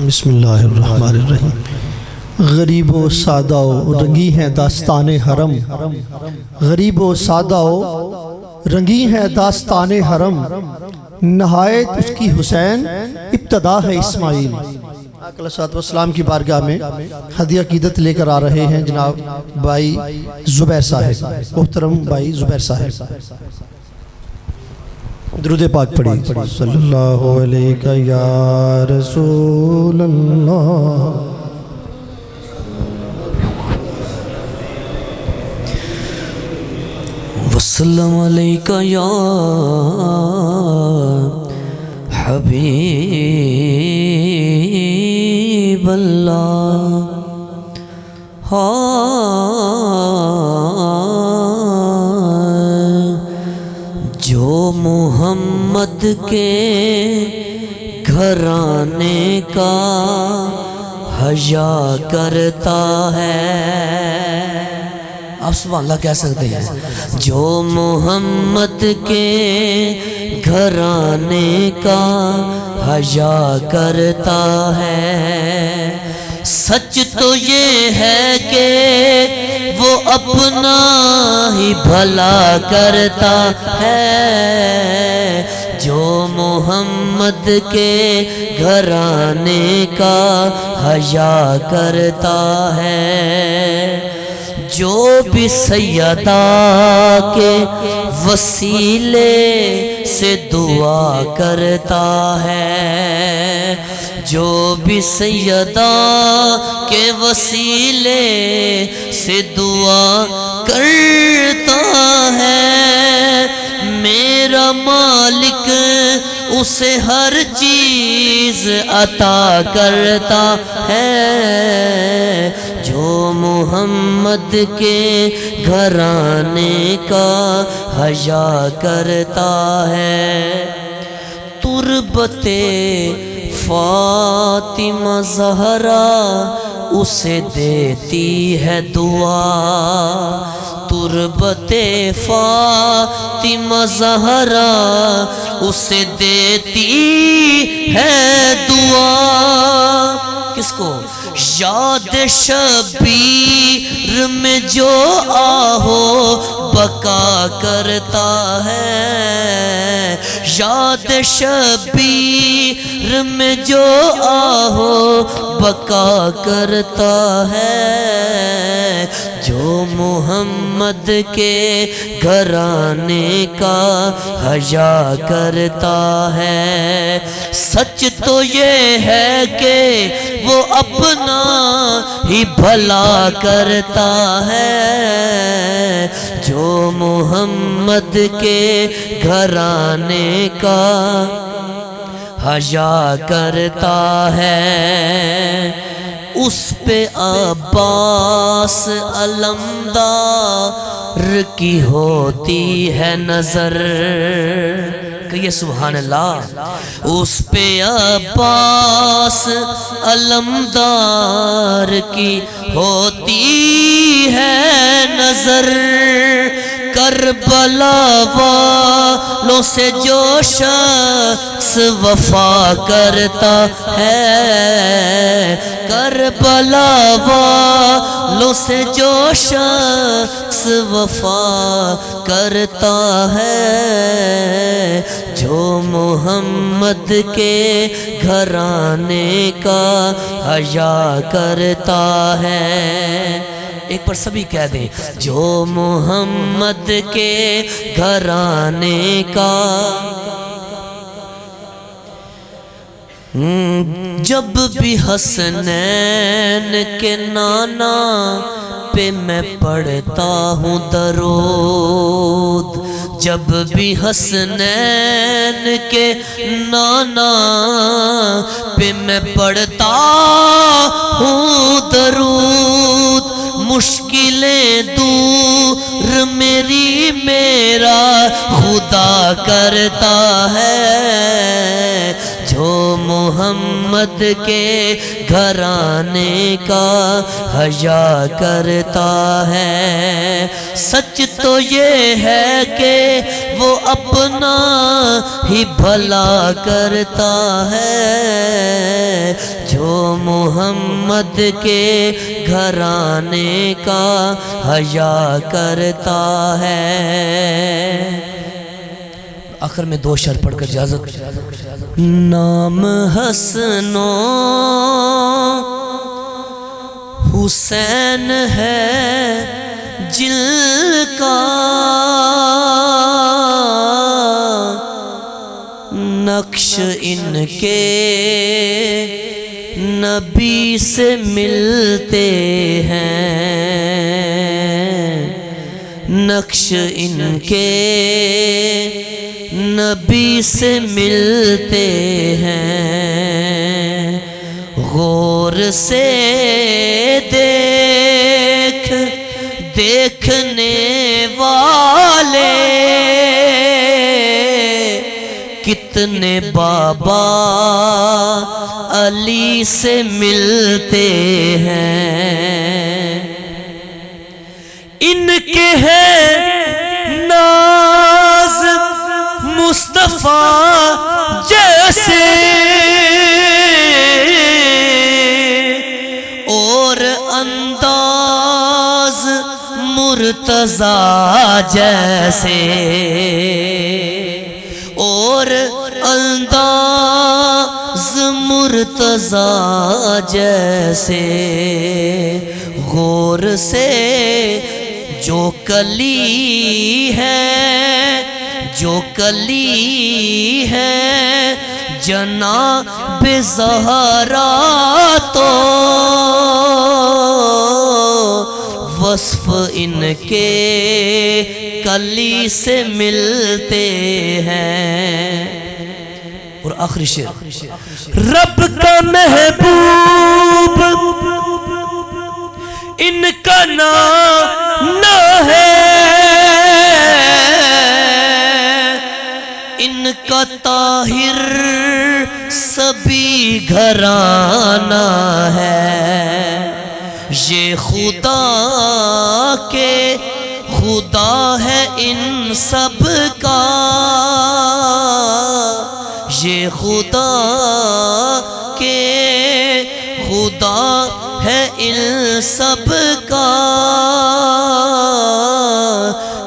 بسم اللہ الرحمن الرحیم۔ غریب و سادہ و رنگی ہیں داستان حرم، غریب و سادہ و رنگی ہیں داستان حرم، نہایت اس کی حسین ابتدا ہے اسماعیل۔ آقا علیہ الصلوۃ والسلام کی بارگاہ میں ہدیہ عقیدت لے کر آ رہے ہیں جناب بھائی زبیر صاحب، محترم بھائی زبیر صاحب۔ درود پاک پڑھی۔ صلی اللہ علیہ یا رسول اللہ، وسلم علیکہ یا حبیب اللہ۔ جو محمد کے گھرانے کا حیا کرتا ہے، آپ سبحان اللہ کہہ سکتے ہیں، جو محمد کے گھرانے کا حیا کرتا ہے، سچ تو یہ ہے کہ وہ اپنا ہی بھلا کرتا ہے۔ جو محمد کے گھرانے کا حیا کرتا ہے، جو بھی سیدہ کے وسیلے سے دعا کرتا ہے، جو بھی سیدہ کے وسیلے سے دعا کرتا ہے، میرا مالک اسے ہر چیز عطا کرتا ہے۔ جو محمد کے گھرانے کا حیا کرتا ہے، تربت فاطمہ زہرا اسے دیتی ہے دعا، تربت فاطمہ زہرا اسے دیتی ہے دعا۔ کس کو؟ یاد شبیر میں جو آہو بقا کرتا ہے، یاد شبیر میں جو آہو بقا کرتا ہے، جو محمد کے گھرانے کا حیا کرتا ہے، سچ تو یہ ہے کہ وہ اپنا ہی بھلا کرتا ہے۔ جو محمد کے گھرانے کا حیا کرتا ہے، اس پہ عباس علمدار کی ہوتی ہے نظر، کہیے سبحان اللہ۔ اس پہ عباس علمدار کی ہوتی ہے نظر، کربلا والوں سے جو شخص وفا کرتا ہے، کربلا والوں سے جو شخص وفا کرتا ہے، جو محمد کے گھرانے کا حیا کرتا ہے، ایک پر سبھی کہہ دیں، جو محمد کے گھرانے کا۔ جب بھی حسنین کے نانا پہ میں پڑھتا ہوں درود، جب بھی حسنین کے نانا پہ میں پڑھتا ہوں درود، مشکلیں دور میری میرا خدا کرتا ہے۔ جو محمد کے گھرانے کا حیا کرتا ہے۔ سچ تو یہ ہے کہ وہ اپنا ہی بھلا کرتا ہے، جو محمد کے گھرانے کا حیا کرتا ہے۔ آخر میں دو شعر پڑھ کر اجازت۔ نام حسن و حسین ہے جل کا، نقش ان کے نبی سے ملتے ہیں، نقش ان کے نبی سے ملتے ہیں۔ غور سے دیکھنے والے کتنے بابا علی سے ملتے ہیں، ان کے ہیں ناز مصطفیٰ جیسے، اور انداز مرتضیٰ جیسے، اور انداز مرتضیٰ جیسے۔ غور سے جو کلی ہے، جو کلی ہے جناب زہرا، تو وصف ان کے کلی سے ملتے ہیں۔ اور آخری شعر۔ رب کا محبوب ان کا نام ہے، ان کا طاہر سبھی گھرانہ ہے، یہ خدا کے خدا ہے ان سب کا، یہ خدا کے خدا ہے ان سب کا،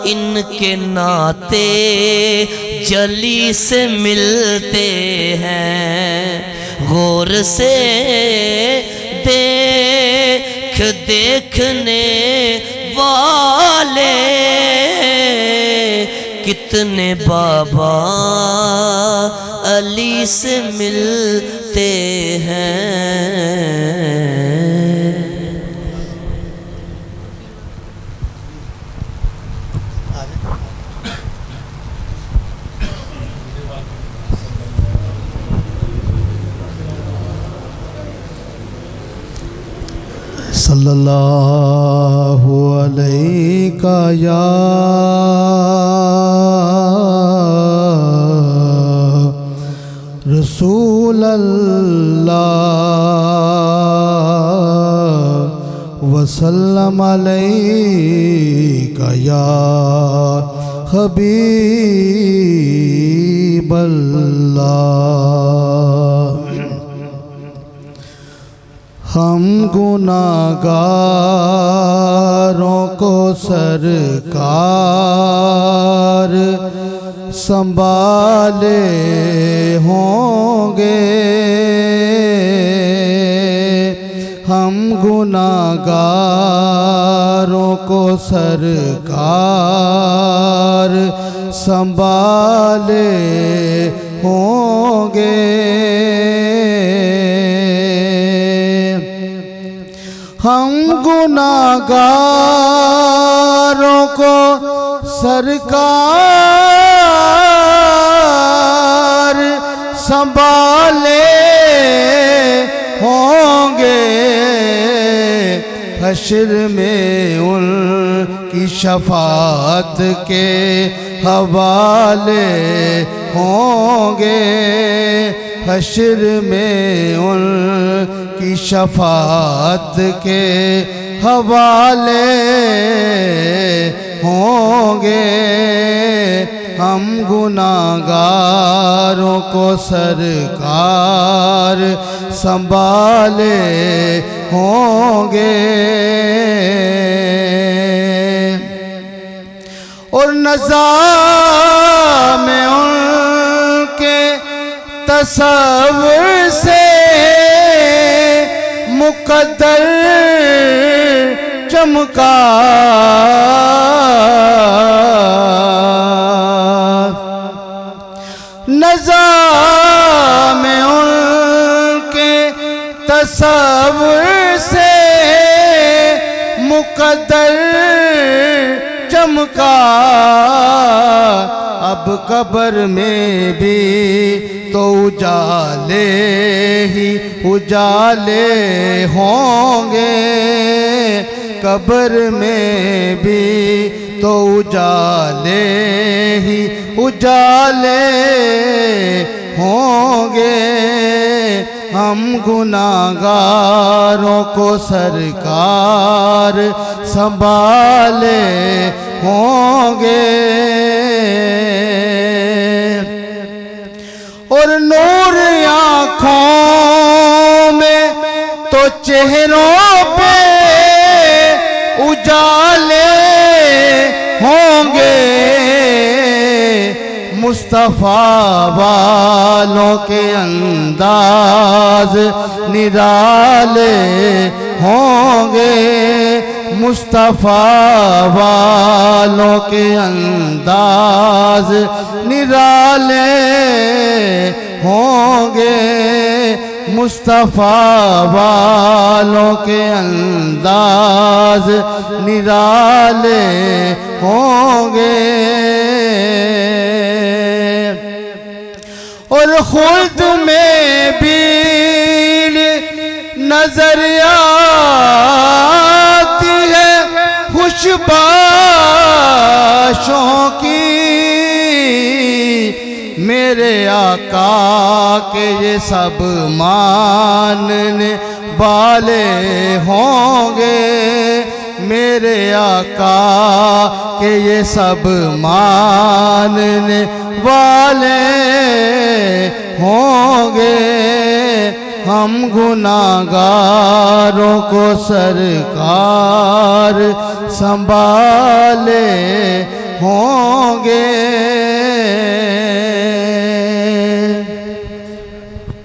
ان کے ناطے جلی سے ملتے ہیں۔ غور سے دیکھنے والے کتنے بابا علی سے ملتے ہیں۔ صلی اللہ علیہ یا رسول اللہ، وسلم علیہ یا حبیب اللہ۔ ہم گناہگاروں کو سرکار سنبھالے ہوں گے، ہم گناہگاروں کو سرکار سنبھالے ہوں گے، ہم گناہگاروں کو سرکار سنبھالے ہوں گے، حشر میں ان کی شفاعت کے حوالے ہوں گے، حشر میں ان کی شفاعت کے حوالے ہوں گے ہم گناہگاروں کو سرکار سنبھالے ہوں گے اور نظام میں ان کے تصور سے مقدر چمکا نظام میں ان کے تصور سے مقدر چمکا اب قبر میں بھی تو اجالے ہی اجالے ہوں گے قبر میں بھی تو اجالے ہی اجالے ہوں گے ہم گناہگاروں کو سرکار سنبھالے ہوں گے اور نور آنکھوں میں تو چہروں پہ اجالے ہوں گے مصطفیٰ والوں کے انداز نرالے ہوں گے مصطفیٰ والوں کے انداز نرالے ہوں گے مصطفیٰ والوں کے انداز نرالے ہوں گے اور خلد میں بھی نظر آتی ہے خوشباشوں کی میرے آقا کے یہ سب ماننے والے ہوں گے میرے آقا کے یہ سب ماننے والے ہوں گے ہم گناہگاروں کو سرکار سنبھالے ہوں گے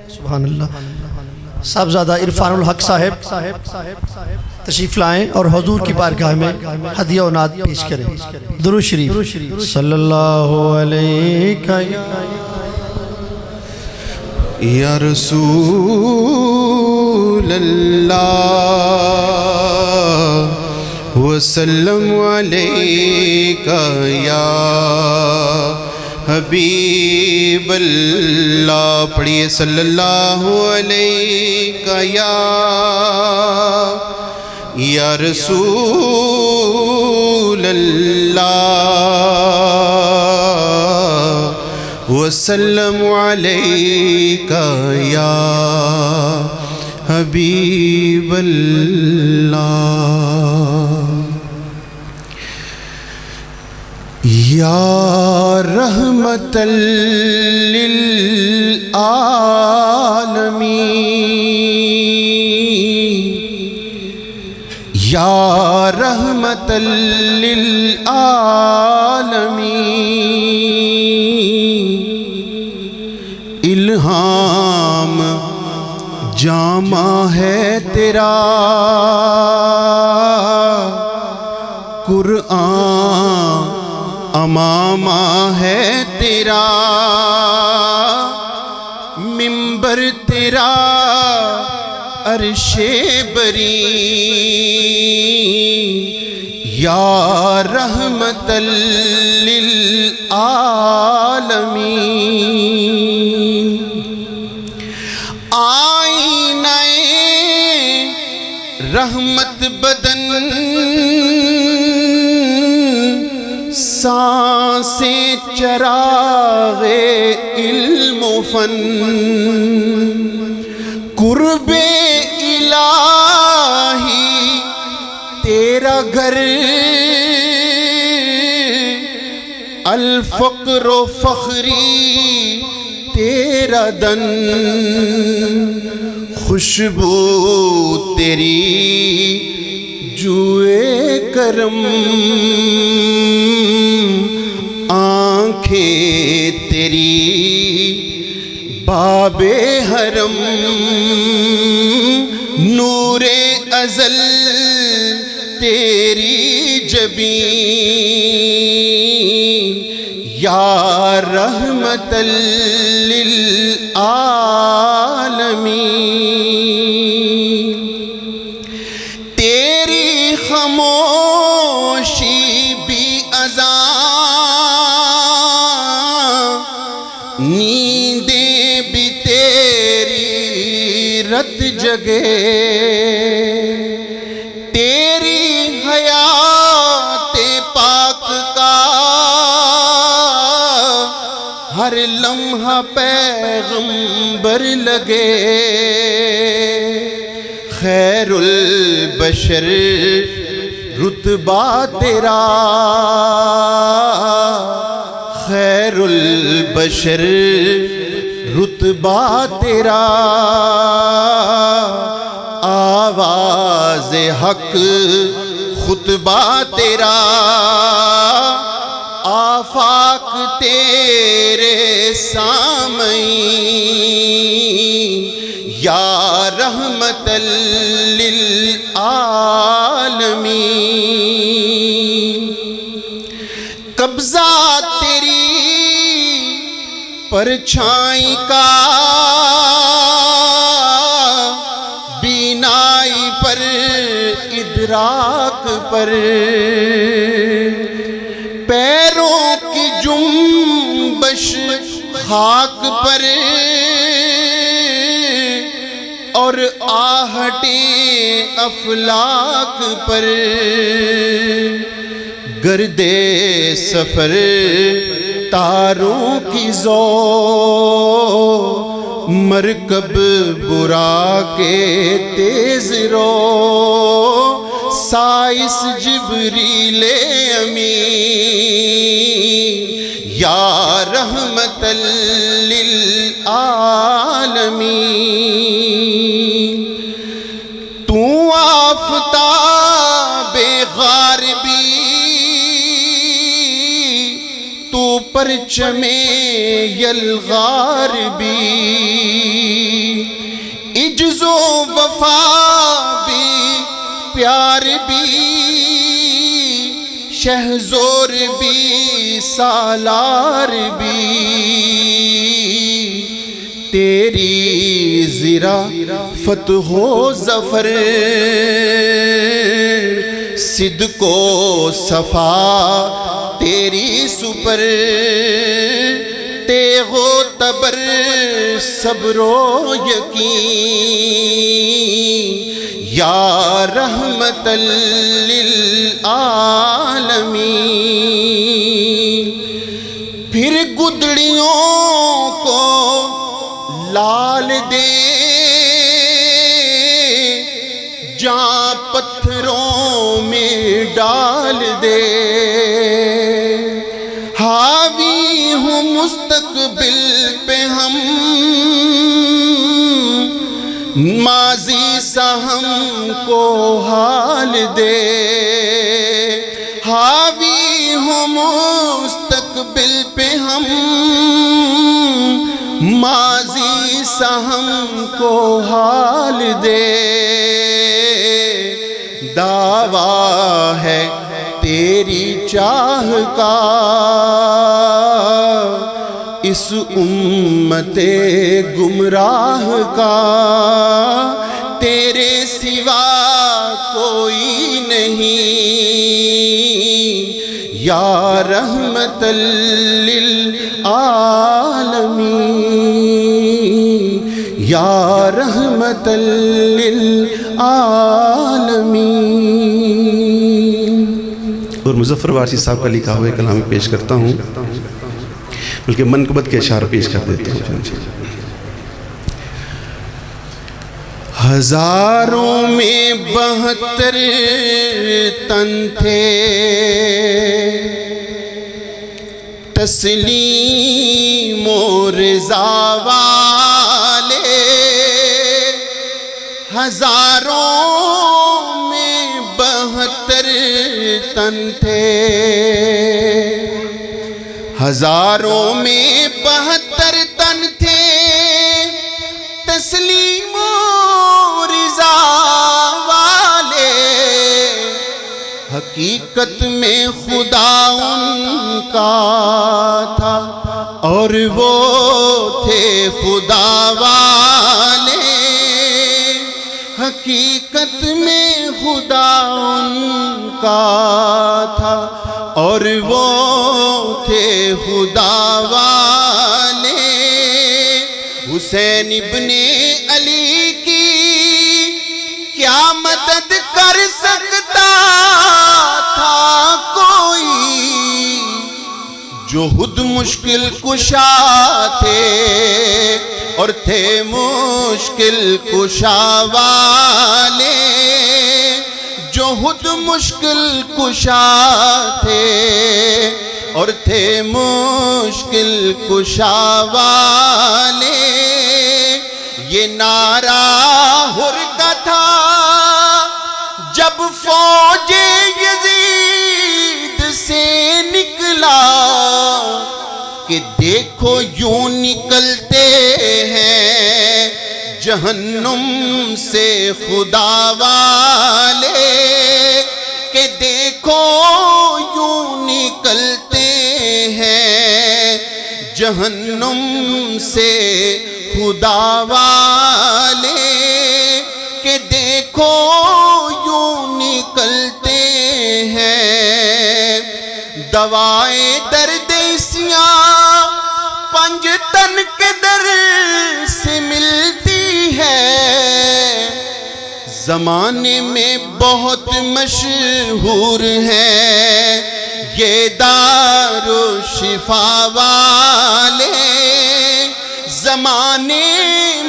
سبحان اللہ صاحبزادہ عرفان الحق صاحب تشریف لائیں اور حضور کی بارگاہ میں ہدیہ و نعت پیش کریں درود شریف صلی اللہ علیہ یا رسول اللہ وسلم علیکہ یا حبیب اللہ پڑھیے صلی اللہ علیہ یا رسول اللہ وسلم علیکہ یا حبیب اللہ یا رحمت للعالمین یا رحمت للعالمین الہام جامع ہے تیرا قرآن امامہ ہے تیرا منبر تیرا عرش بری یا رحمت للعالمین آئینہ رحمت بدن سانسیں چراغ علم و فن قرب الہی تیرا گھر الفقر و فخری تیرا دن خوشبو تیری جوئے کرم آنکھیں تیری باب حرم نور ازل تیری جبین یا رحمت للعالمین تیری خاموشی بھی اذان نیندیں بھی تیری رت جگے تیری حیات پاک کا ہر لمحہ پیغمبر لگے خیر البشر رتبہ تیرا خیر البشر رتبہ تیرا آواز حق خطبہ تیرا آفاق تیرے سامعین یا رحمت للعالمین قبضہ تیری پرچھائی کا بینائی پر ادراک پر پیروں کی جنبش خاک پر اور آہٹیں افلاک پر گرد سفر تاروں کی ذو مرکب برا کے تیز رو سائس جبریل امین یا رحمت للعالمین تو آفتاب غاربی تو پرچم یلغاربی عجز و وفا بھی پیار بھی شہزور بھی سالار بھی تیری ظرافت ہو ظفر صدق و صفا تیری سپر تیغ و تبر صبر و یقین یا رحمت للعالمین پھر گدڑیوں کو لال دے جہاں پتھروں میں ڈال دے حاوی ہوں مستقبل پہ ہم ماضی سا ہم کو حال دے حاوی ہوں مستقبل پہ ہم ماضی سا ہم کو حال دے دعویٰ ہے تیری چاہ کا اس امت گمراہ کا تیرے سوا کوئی نہیں یا رحمت للعالمین یا رحمت للعالمین. اور مظفر وارثی صاحب کا لکھا ہوئے کلام پیش کرتا ہوں، بلکہ منقبت کے اشعار پیش کر دیتا ہوں۔ ہزاروں میں 72 تن تھے، تسلیم و رضا والے، ہزاروں میں 72 تن تھے، ہزاروں میں 72 تن تھے، تسلیم و رضا والے، حقیقت میں خدا ان کا تھا اور وہ تھے خدا والے، حقیقت میں خدا ان کا تھا اور وہ تھے خدا والے۔ حسین ابن علی کی کیا مدد کر سکتا تھا کوئی، جو خود مشکل کشا تھے اور تھے مشکل کشا والے، جو خود مشکل کشا تھے اور تھے مشکل کشا والے۔ یہ نعرہ حر کا تھا جب فوج یزید سے نکلا، کہ دیکھو یوں نکلتے ہیں جہنم سے خدا والے، کہ دیکھو یوں نکلتے ہیں جہنم سے خدا والے، کہ دیکھو یوں نکلتے ہیں۔ دوائے درد سیاں 5 تن کے در سے ملتی ہے، زمانے میں بہت مشہور ہے یہ دار و شفا والے، زمانے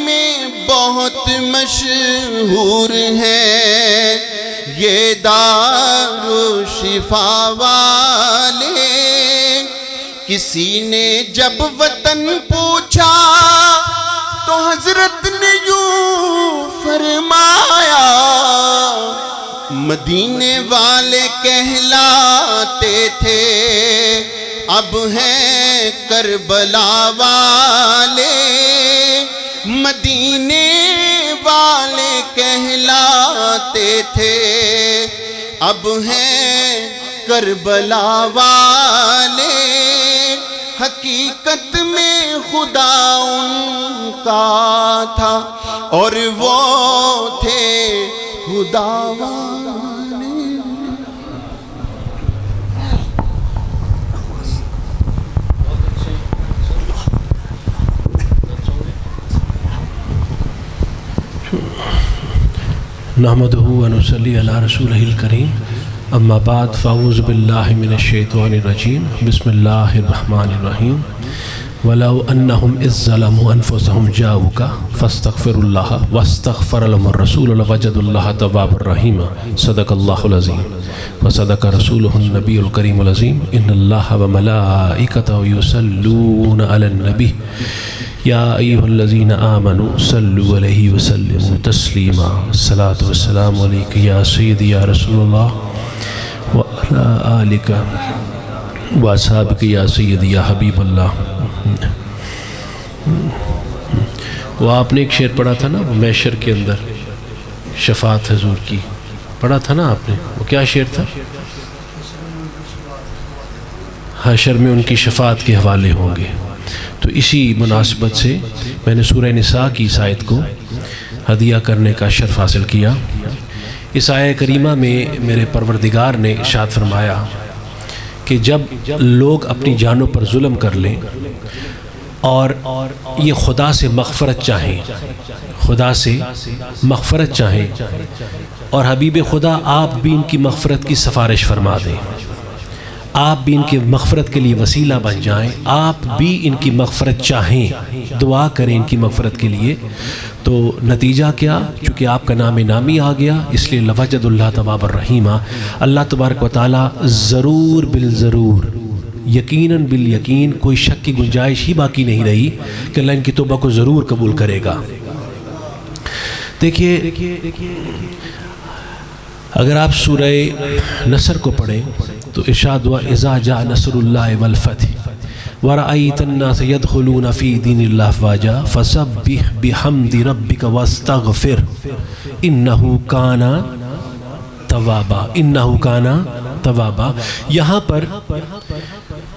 میں بہت مشہور ہے یہ دار و شفا والے۔ کسی نے جب وطن پوچھا تو حضرت نے یوں فرمایا، مدینے والے کہلاتے تھے اب ہیں کربلا والے، مدینے والے کہلاتے تھے اب ہیں کربلا والے، حقیقت میں خدا ان کا تھا اور وہ تھے خدا والے۔ نحمدہ و نصلی علی رسولہ الکریم، اما بعد فاعوذ باللہ من الشیطان الرجیم، بسم اللہ الرحمن الرحیم۔ وَلَوْ أَنَّهُمْ إِذْ ظَلَمُوا أَنفُسَهُمْ جَاءُوكَ فَاسْتَغْفِرُوا اللَّهَ وَاسْتَغْفَرَ لَهُمُ الرَّسُولُ لَوَجَدُوا اللَّهَ تَوَّابًا رَحِيمًا۔ صدق اللہ العظیم وصدق رسولہ النبی الکریم العظیم۔ ان اللہ وملائکتہ یصلون علی النبی یا ایہا الذین آمنوا صلوا علیہ وسلموا تسلیما۔ الصلاۃ والسلام علیک یا سیدی یا رسول اللہ وعلی آلک واصحابک یا سیدی یا حبیب اللہ۔ وہ آپ نے ایک شعر پڑھا تھا نا، وہ محشر کے اندر شفاعت حضور کی پڑھا تھا نا آپ نے، وہ کیا شعر تھا؟ حشر میں ان کی شفاعت کے حوالے ہوں گے۔ تو اسی مناسبت سے میں نے سورہ نساء کی اس آیت کو ہدیہ کرنے کا شرف حاصل کیا۔ اس آیہ کریمہ میں میرے پروردگار نے ارشاد فرمایا کہ جب لوگ اپنی جانوں پر ظلم کر لیں اور یہ خدا سے مغفرت چاہیں، خدا سے مغفرت چاہیں، اور حبیب خدا آپ بھی ان کی مغفرت کی سفارش فرما دیں، آپ بھی ان کی مغفرت کے لیے وسیلہ بن جائیں، آپ بھی ان کی مغفرت چاہیں، دعا کریں ان کی مغفرت کے لیے، تو نتیجہ کیا؟ چونکہ آپ کا نام نامی آ گیا، اس لیے لوجد اللہ تواب الرحیم، اللہ تبارک و تعالی ضرور بالضرور، یقیناً بالیقین، کوئی شک کی گنجائش ہی باقی نہیں رہی کہ اللہ ان کی توبہ کو ضرور قبول کرے گا۔ دیکھیے، اگر آپ سورہ نصر کو پڑھیں تو ارشاد ہوا اذا جاء نصر اللہ والفتح ورأیت الناس يدخلون فی دین اللہ افواجا فسبح بحمد ربک واستغفر انہ کان توابا، انہ کان توابا۔ یہاں پر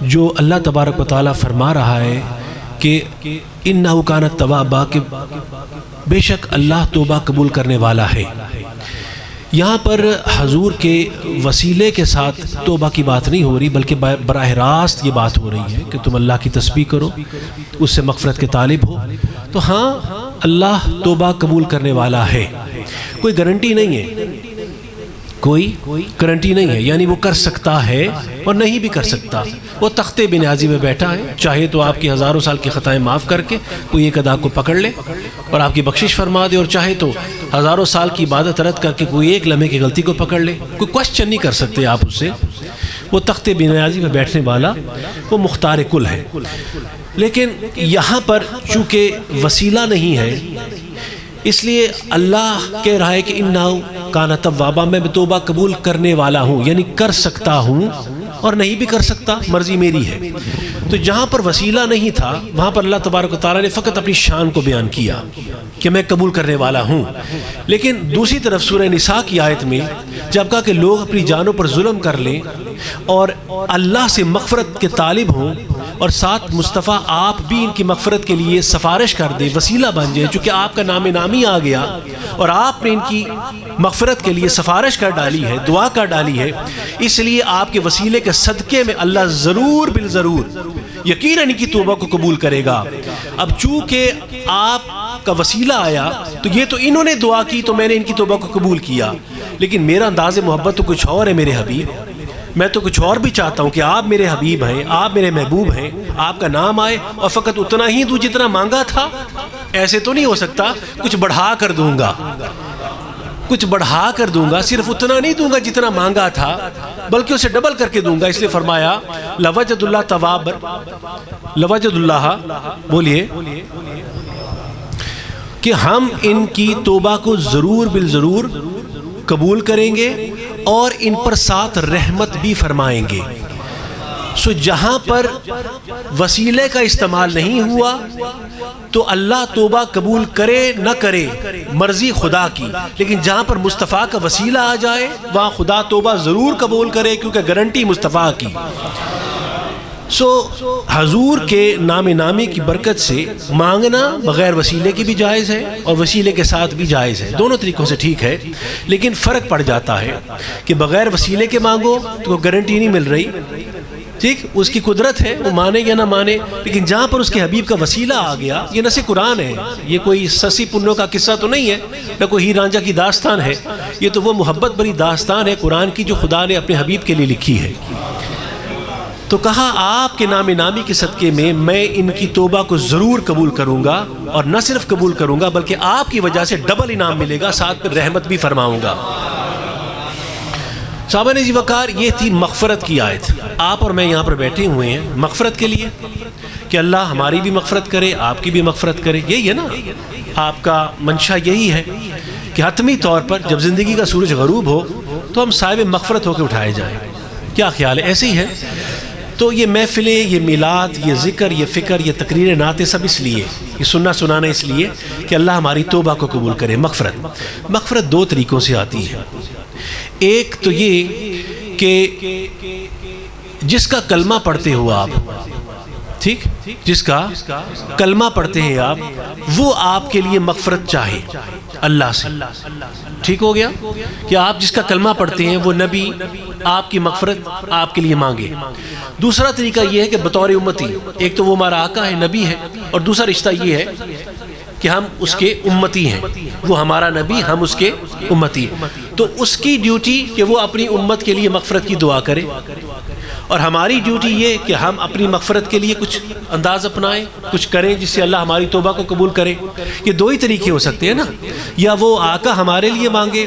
جو اللہ تبارک و تعالیٰ فرما رہا ہے کہ انہ کان توابا، کہ بے شک اللہ توبہ قبول کرنے والا ہے، یہاں پر حضور کے وسیلے کے ساتھ توبہ کی بات نہیں ہو رہی، بلکہ براہ راست یہ بات ہو رہی ہے کہ تم اللہ کی تسبیح کرو، اس سے مغفرت کے طالب ہو۔ تو ہاں، اللہ توبہ قبول کرنے والا ہے، کوئی گارنٹی نہیں ہے، کوئی گارنٹی نہیں ہے، یعنی وہ کر سکتا ہے اور نہیں بھی کر سکتا۔ وہ تختے بے نیازی میں بیٹھا ہے، چاہے تو آپ کی ہزاروں سال کی خطائیں معاف کر کے کوئی ایک ادا کو پکڑ لے اور آپ کی بخشش فرما دے، اور چاہے تو ہزاروں سال کی عبادت رد کر کے کوئی ایک لمحے کی غلطی کو پکڑ لے، کوئی کوشچن نہیں کر سکتے آپ اس سے۔ وہ تختے بے نیازی میں بیٹھنے والا وہ مختار کل ہے۔ لیکن یہاں پر چونکہ وسیلہ نہیں ہے، اس لیے اللہ کہہ رہا ہے کہ انہو کان توابا، میں توبہ قبول کرنے والا ہوں، یعنی کر سکتا ہوں اور نہیں بھی کر سکتا، مرضی میری ہے۔ تو جہاں پر وسیلہ نہیں تھا وہاں پر اللہ تبارک و تعالیٰ نے فقط اپنی شان کو بیان کیا کہ میں قبول کرنے والا ہوں۔ لیکن دوسری طرف سورہ نساء کی آیت میں جب کہا کہ لوگ اپنی جانوں پر ظلم کر لیں اور اللہ سے مغفرت کے طالب ہوں، اور ساتھ مصطفیٰ آپ بھی ان کی مغفرت کے لیے سفارش کر دیں، وسیلہ بن جائے، چونکہ آپ کا نام نامی آ گیا اور آپ نے ان کی مغفرت کے لیے سفارش کر ڈالی ہے، دعا کر ڈالی ہے، اس لیے آپ کے وسیلے کے صدقے میں اللہ ضرور بالضرور یقیناً ان کی توبہ کو قبول کرے گا۔ اب چونکہ آپ کا وسیلہ آیا تو یہ تو انہوں نے دعا کی تو میں نے ان کی توبہ کو قبول کیا، لیکن میرا انداز محبت تو کچھ اور ہے میرے حبیب، میں تو کچھ اور بھی چاہتا ہوں کہ آپ میرے حبیب ہیں، آپ میرے محبوب ہیں، آپ کا نام آئے اور فقط اتنا ہی دوں جتنا مانگا تھا۔ ایسے تو نہیں ہو سکتا، کچھ بڑھا کر دوں گا، کچھ بڑھا کر دوں گا، صرف اتنا نہیں دوں گا جتنا مانگا تھا بلکہ اسے ڈبل کر کے دوں گا۔ اس لیے فرمایا لوجد اللہ تواب، لوجد اللہ، بولیے، کہ ہم ان کی توبہ کو ضرور بالضرور قبول کریں گے اور ان پر ساتھ رحمت بھی فرمائیں گے۔ سو جہاں پر وسیلے کا استعمال نہیں ہوا تو اللہ توبہ قبول کرے نہ کرے مرضی خدا کی، لیکن جہاں پر مصطفیٰ کا وسیلہ آ جائے وہاں خدا توبہ ضرور قبول کرے، کیونکہ گارنٹی مصطفیٰ کی۔ سو حضور کے نام نامی کی برکت سے مانگنا بغیر وسیلے کی بھی جائز ہے اور وسیلے کے ساتھ بھی جائز ہے، دونوں طریقوں سے ٹھیک ہے، لیکن فرق پڑ جاتا ہے کہ بغیر وسیلے کے مانگو تو گارنٹی نہیں مل رہی، ٹھیک، اس کی قدرت ہے، وہ مانے یا نہ مانے، لیکن جہاں پر اس کے حبیب کا وسیلہ آ گیا، یہ نص قرآن ہے، یہ کوئی سسی پنوں کا قصہ تو نہیں ہے، نہ کوئی ہیر رانجھا کی داستان ہے، یہ تو وہ محبت بری داستان ہے قرآن کی جو خدا نے اپنے حبیب کے لیے لکھی ہے۔ تو کہا آپ کے نام نامی کے صدقے میں ان کی توبہ کو ضرور قبول کروں گا، اور نہ صرف قبول کروں گا بلکہ آپ کی وجہ سے ڈبل انعام ملے گا، ساتھ پھر رحمت بھی فرماؤں گا۔ صحابہ نے وقار، یہ تھی مغفرت کی آیت۔ آپ اور میں یہاں پر بیٹھے ہوئے ہیں مغفرت کے لیے کہ اللہ ہماری بھی مغفرت کرے، آپ کی بھی مغفرت کرے، یہی ہے نا آپ کا منشا، یہی ہے کہ حتمی طور پر جب زندگی کا سورج غروب ہو تو ہم صاحب مغفرت ہو کے اٹھائے جائیں۔ کیا خیال ہے؟ ایسے ہی ہے۔ تو یہ محفلیں، یہ میلاد، یہ ذکر، یہ فکر، یہ تقریر نعتیں سب اس لیے، یہ سننا سنانا اس لیے کہ اللہ ہماری توبہ کو قبول کرے۔ مغفرت دو طریقوں سے آتی ہے۔ ایک تو یہ کہ جس کا کلمہ پڑھتے ہو آپ، ٹھیک، جس کا کلمہ پڑھتے ہیں آپ، وہ آپ کے لیے مغفرت چاہے اللہ سے، ٹھیک ہو گیا کہ آپ جس کا کلمہ پڑھتے ہیں وہ نبی آپ کی مغفرت آپ کے لیے مانگے۔ دوسرا طریقہ یہ ہے کہ بطور امتی، ایک تو وہ ہمارا آقا ہے، نبی ہے، اور دوسرا رشتہ یہ ہے کہ ہم اس کے امتی ہیں، وہ ہمارا نبی، ہم اس کے امتی، تو اس کی ڈیوٹی کہ وہ اپنی امت کے لیے مغفرت کی دعا کرے، اور ہماری ڈیوٹی یہ کہ ہم اپنی مغفرت کے لیے کچھ انداز اپنائیں، کچھ کریں جس سے اللہ ہماری توبہ کو قبول کرے۔ یہ دو ہی طریقے ہو سکتے ہیں نا، یا وہ آقا ہمارے لیے مانگے